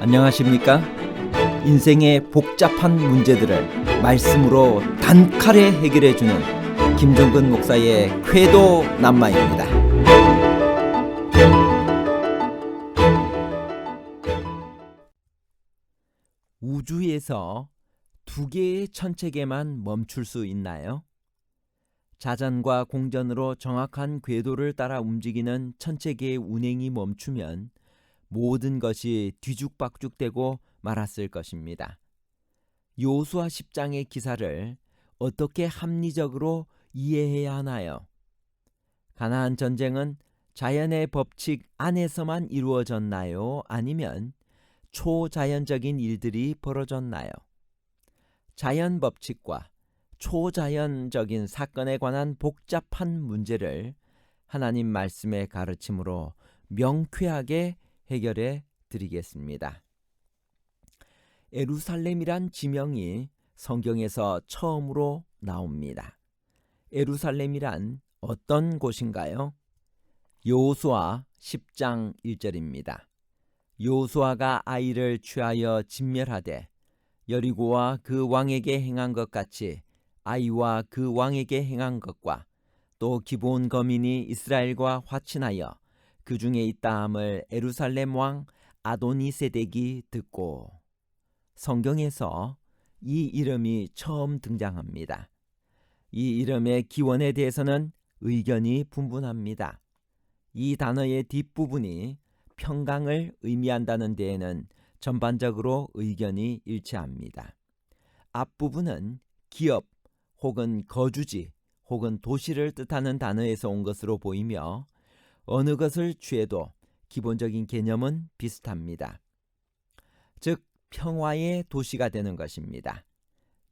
안녕하십니까? 인생의 복잡한 문제들을 말씀으로 단칼에 해결해주는 김종근 목사의 쾌도 남마입니다. 우주에서 두 개의 천체계만 멈출 수 있나요? 자전과 공전으로 정확한 궤도를 따라 움직이는 천체계의 운행이 멈추면 모든 것이 뒤죽박죽되고 말았을 것입니다. 여호수아 10장의 기사를 어떻게 합리적으로 이해해야 하나요? 가나안 전쟁은 자연의 법칙 안에서만 이루어졌나요? 아니면 초자연적인 일들이 벌어졌나요? 자연 법칙과 초자연적인 사건에 관한 복잡한 문제를 하나님 말씀의 가르침으로 명쾌하게 해결해 드리겠습니다. 예루살렘이란 지명이 성경에서 처음으로 나옵니다. 예루살렘이란 어떤 곳인가요? 여호수아 10장 1절입니다. 여호수아가 아이를 취하여 진멸하되 여리고와 그 왕에게 행한 것 같이 아이와 그 왕에게 행한 것과 또 기브온 거민이 이스라엘과 화친하여 그 중에 있다함을 예루살렘 왕 아도니세덱이 듣고. 성경에서 이 이름이 처음 등장합니다. 이 이름의 기원에 대해서는 의견이 분분합니다. 이 단어의 뒷부분이 평강을 의미한다는 데에는 전반적으로 의견이 일치합니다. 앞부분은 기업 혹은 거주지 혹은 도시를 뜻하는 단어에서 온 것으로 보이며 어느 것을 취해도 기본적인 개념은 비슷합니다. 즉 평화의 도시가 되는 것입니다.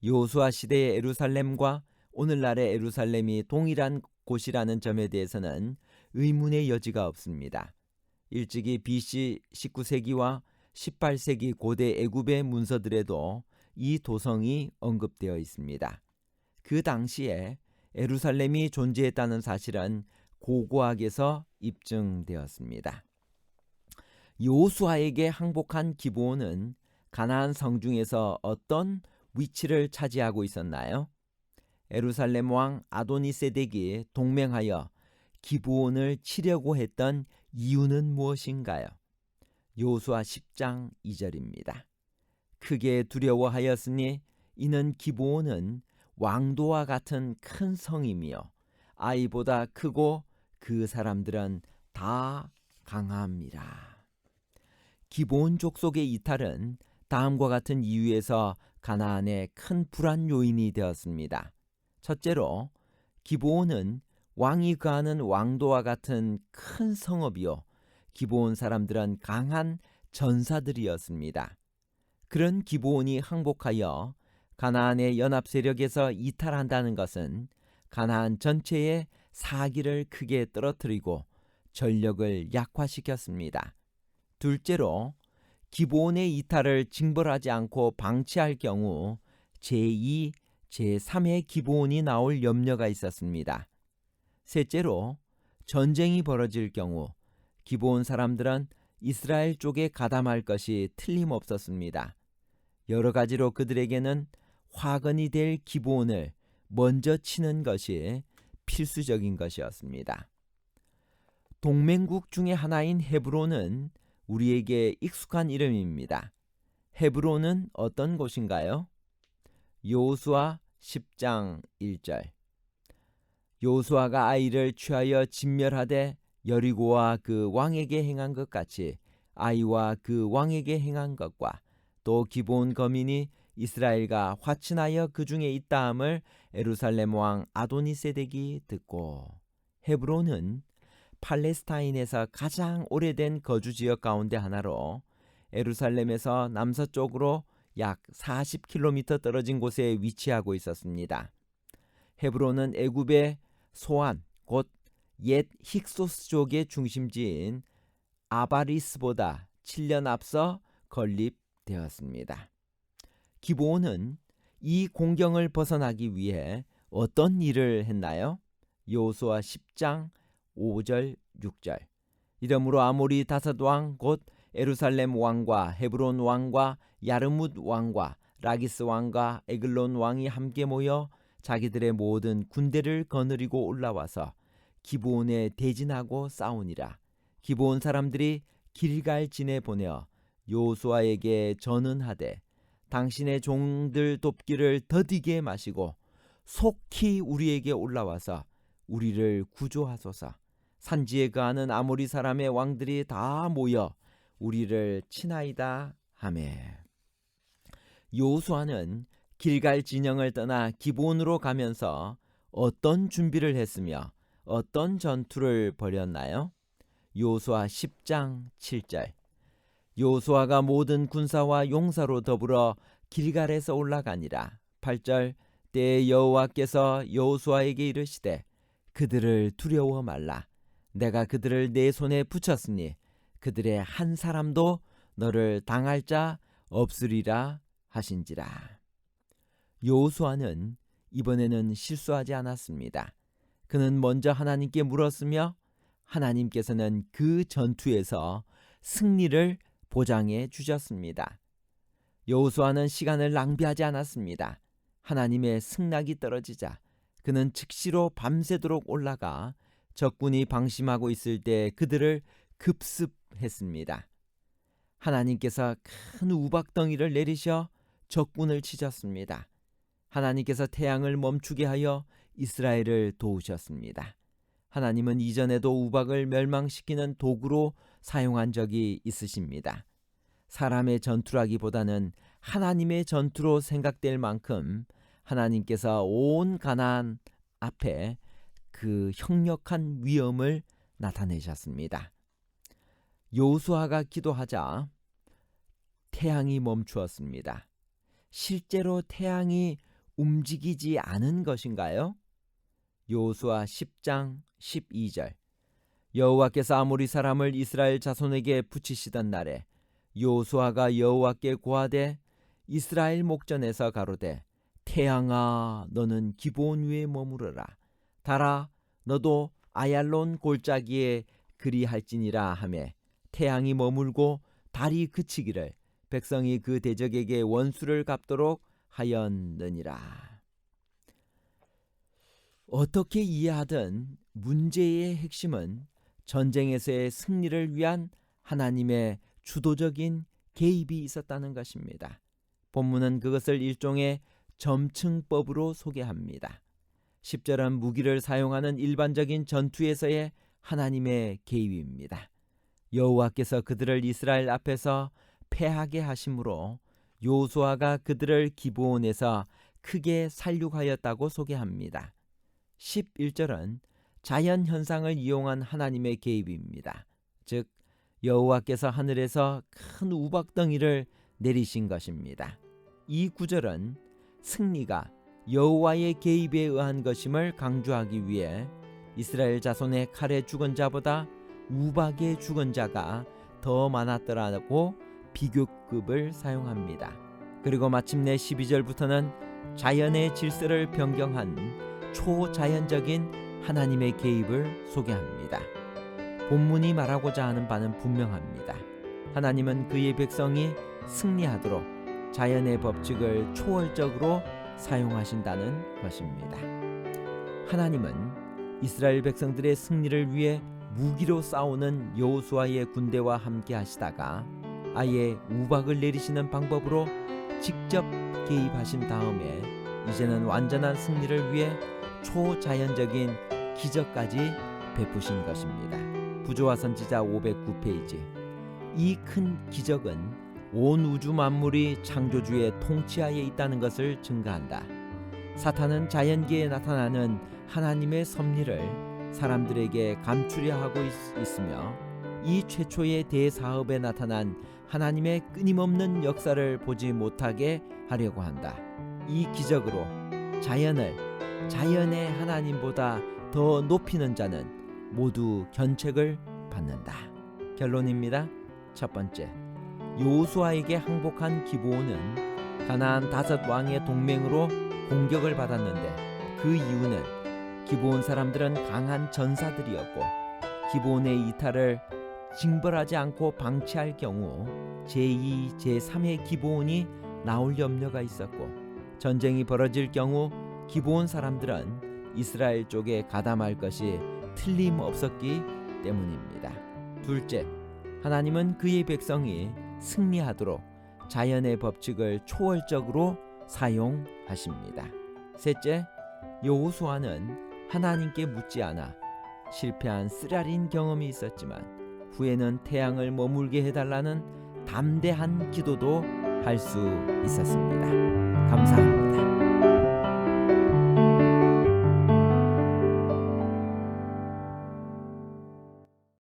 여호수아 시대의 예루살렘과 오늘날의 예루살렘이 동일한 곳이라는 점에 대해서는 의문의 여지가 없습니다. 일찍이 BC 19세기와 18세기 고대 애굽의 문서들에도 이 도성이 언급되어 있습니다. 그 당시에 예루살렘이 존재했다는 사실은 고고학에서 입증되었습니다. 여호수아에게 항복한 기브온은 가나안 성 중에서 어떤 위치를 차지하고 있었나요? 예루살렘 왕 아도니세덱이 동맹하여 기브온을 치려고 했던 이유는 무엇인가요? 여호수아 10장 2절입니다. 크게 두려워하였으니 이는 기브온은 왕도와 같은 큰 성이며 아이보다 크고 그 사람들은 다 강합니다. 기브온 족속의 이탈은 다음과 같은 이유에서 가나안의 큰 불안 요인이 되었습니다. 첫째로 기브온은 왕이 거하는 왕도와 같은 큰 성읍이요 기브온 사람들은 강한 전사들이었습니다. 그런 기브온이 항복하여 가나안의 연합 세력에서 이탈한다는 것은 가나안 전체의 사기를 크게 떨어뜨리고 전력을 약화시켰습니다. 둘째로 기브온의 이탈을 징벌하지 않고 방치할 경우 제2, 제3의 기브온이 나올 염려가 있었습니다. 셋째로 전쟁이 벌어질 경우 기브온 사람들은 이스라엘 쪽에 가담할 것이 틀림없었습니다. 여러 가지로 그들에게는 화근이 될 기브온을 먼저 치는 것이 필수적인 것이었습니다. 동맹국 중에 하나인 헤브론은 우리에게 익숙한 이름입니다. 헤브론은 어떤 곳인가요? 여호수아 10장 1절. 여호수아가 아이를 취하여 진멸하되 여리고와 그 왕에게 행한 것 같이 아이와 그 왕에게 행한 것과 또 기브온 거민이 이스라엘과 화친하여 그 중에 있다함을 예루살렘 왕 아도니세덱이 듣고. 헤브론은 팔레스타인에서 가장 오래된 거주 지역 가운데 하나로 예루살렘에서 남서쪽으로 약 40km 떨어진 곳에 위치하고 있었습니다. 헤브론은 애굽의 소안 곧 옛 힉소스족의 중심지인 아바리스보다 7년 앞서 건립되었습니다. 기브온은 이 공경을 벗어나기 위해 어떤 일을 했나요? 여호수아 10장 5절 6절. 이러므로 아모리 다섯 왕 곧 에루살렘 왕과 헤브론 왕과 야르뭇 왕과 라기스 왕과 에글론 왕이 함께 모여 자기들의 모든 군대를 거느리고 올라와서 기브온에 대진하고 싸우니라. 기브온 사람들이 길갈진에 보내어 여호수아에게 전언하되 당신의 종들 돕기를 더디게 마시고 속히 우리에게 올라와서 우리를 구조하소서. 산지에 거하는 아모리 사람의 왕들이 다 모여 우리를 치나이다 하매. 여호수아는 길갈 진영을 떠나 기브온으로 가면서 어떤 준비를 했으며 어떤 전투를 벌였나요? 여호수아 10장 7절. 여호수아가 모든 군사와 용사로 더불어 길갈에서 올라가니라. 8절. 때에 여호와께서 여호수아에게 이르시되 그들을 두려워 말라. 내가 그들을 내 손에 붙였으니 그들의 한 사람도 너를 당할 자 없으리라 하신지라. 여호수아는 이번에는 실수하지 않았습니다. 그는 먼저 하나님께 물었으며 하나님께서는 그 전투에서 승리를 보장해 주셨습니다. 여호수아는 시간을 낭비하지 않았습니다. 하나님의 승낙이 떨어지자 그는 즉시로 밤새도록 올라가 적군이 방심하고 있을 때 그들을 급습했습니다. 하나님께서 큰 우박덩이를 내리셔 적군을 치셨습니다. 하나님께서 태양을 멈추게 하여 이스라엘을 도우셨습니다. 하나님은 이전에도 우박을 멸망시키는 도구로 사용한 적이 있으십니다. 사람의 전투라기보다는 하나님의 전투로 생각될 만큼 하나님께서 온 가나안 앞에 그 형력한 위엄을 나타내셨습니다. 여호수아가 기도하자 태양이 멈추었습니다. 실제로 태양이 움직이지 않은 것인가요? 여호수아 10장 12절. 여호와께서 아모리 사람을 이스라엘 자손에게 붙이시던 날에 여호수아가 여호와께 고하되 이스라엘 목전에서 가로되 태양아 너는 기브온 위에 머무르라. 달아 너도 아얄론 골짜기에 그리할지니라 하매 태양이 머물고 달이 그치기를 백성이 그 대적에게 원수를 갚도록 하였느니라. 어떻게 이해하든 문제의 핵심은 전쟁에서의 승리를 위한 하나님의 주도적인 개입이 있었다는 것입니다. 본문은 그것을 일종의 점층법으로 소개합니다. 10절은 무기를 사용하는 일반적인 전투에서의 하나님의 개입입니다. 여호와께서 그들을 이스라엘 앞에서 패하게 하심으로 여호수아가 그들을 기브온에서 크게 살육하였다고 소개합니다. 11절은 자연 현상을 이용한 하나님의 개입입니다. 즉 여호와께서 하늘에서 큰 우박덩이를 내리신 것입니다. 이 구절은 승리가 여호와의 개입에 의한 것임을 강조하기 위해 이스라엘 자손의 칼에 죽은 자보다 우박에 죽은 자가 더 많았더라고 비교급을 사용합니다. 그리고 마침내 12절부터는 자연의 질서를 변경한 초자연적인 하나님의 개입을 소개합니다. 본문이 말하고자 하는 바는 분명합니다. 하나님은 그의 백성이 승리하도록 자연의 법칙을 초월적으로 사용하신다는 것입니다. 하나님은 이스라엘 백성들의 승리를 위해 무기로 싸우는 여호수아의 군대와 함께 하시다가 아예 우박을 내리시는 방법으로 직접 개입하신 다음에 이제는 완전한 승리를 위해 초자연적인 기적까지 베푸신 것입니다. 부조화 선지자 509페이지. 이 큰 기적은 온 우주 만물이 창조주의 통치하에 있다는 것을 증가한다. 사탄은 자연계에 나타나는 하나님의 섭리를 사람들에게 감추려 하고 있으며 이 최초의 대사업에 나타난 하나님의 끊임없는 역사를 보지 못하게 하려고 한다. 이 기적으로 자연을 자연의 하나님보다 더 높이는 자는 모두 견책을 받는다. 결론입니다. 첫 번째, 여호수아에게 항복한 기브온은 가나안 5 왕의 동맹으로 공격을 받았는데 그 이유는 기브온 사람들은 강한 전사들이었고 기브온의 이탈을 징벌하지 않고 방치할 경우 제2, 제3의 기브온이 나올 염려가 있었고, 전쟁이 벌어질 경우 기브온 사람들은 이스라엘 쪽에 가담할 것이 틀림없었기 때문입니다. 둘째, 하나님은 그의 백성이 승리하도록 자연의 법칙을 초월적으로 사용하십니다. 셋째, 여호수아는 하나님께 묻지 않아 실패한 쓰라린 경험이 있었지만 후에는 태양을 머물게 해달라는 담대한 기도도 할 수 있었습니다. 감사합니다.